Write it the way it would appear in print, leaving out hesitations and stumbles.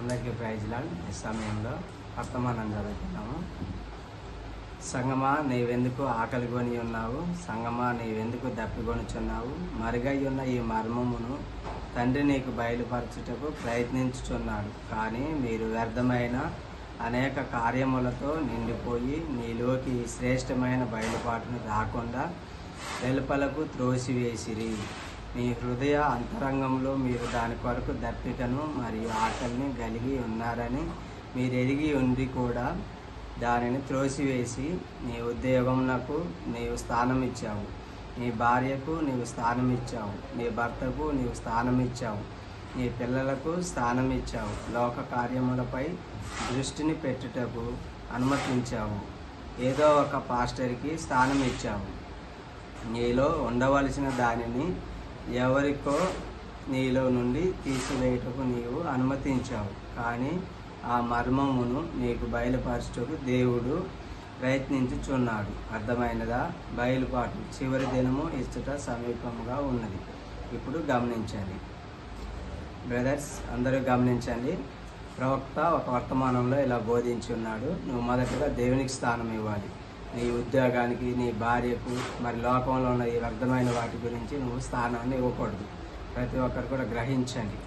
అందరికీ praise lord. ఈ సమయంలో వర్తమానం చదువుతున్నాము. సంగమా, నీవెందుకు ఆకలి కొని ఉన్నావు? సంగమా, నీవెందుకు దప్పికొనుచున్నావు? మరుగై ఉన్న ఈ మర్మమును తండ్రి నీకు బయలుపరచుటకు ప్రయత్నించుచున్నాడు. కానీ మీరు వ్యర్థమైన అనేక కార్యములతో నిండిపోయి నీలోకి ఈ శ్రేష్టమైన బయలుపాటును రాకుండా వెలుపలకు త్రోసివేసిరి. మీ హృదయ అంతరంగంలో మీరు దాని కొరకు దప్పికను మరియు ఆకలిని కలిగి ఉన్నారని మీరు ఎరిగి ఉండి కూడా దానిని త్రోసివేసి నీ ఉద్యోగమునకు నీవు స్థానం ఇచ్చావు, నీ భార్యకు నీవు స్థానం ఇచ్చావు, నీ భర్తకు నీవు స్థానం ఇచ్చావు, నీ పిల్లలకు స్థానం ఇచ్చావు, లోక కార్యములపై దృష్టిని పెట్టుటకు అనుమతించావు, ఏదో ఒక పాస్టర్కి స్థానం ఇచ్చావు. నీలో ఉండవలసిన దానిని ఎవరికో నీలో నుండి తీసివేయటకు నీవు అనుమతించావు. కానీ ఆ మర్మమును నీకు బయలుపరచుటకు దేవుడు ప్రయత్నించుచున్నాడు. అర్థమైనదా? బయలుపాటు చివరి దినము ఇచ్చట సమీపంగా ఉన్నది. ఇప్పుడు గమనించండి బ్రదర్స్, అందరూ గమనించండి. ప్రవక్త ఒక వర్తమానంలో ఇలా బోధించి ఉన్నాడు. నువ్వు మొదటగా దేవునికి స్థానం ఇవ్వాలి. నీ ఉద్యోగానికి, నీ భార్యకు, మరి లోకంలో ఉన్న ఈ వ్యర్థమైన వాటి గురించి నువ్వు స్థానాన్ని ఇవ్వకూడదు. ప్రతి ఒక్కరు కూడా గ్రహించండి.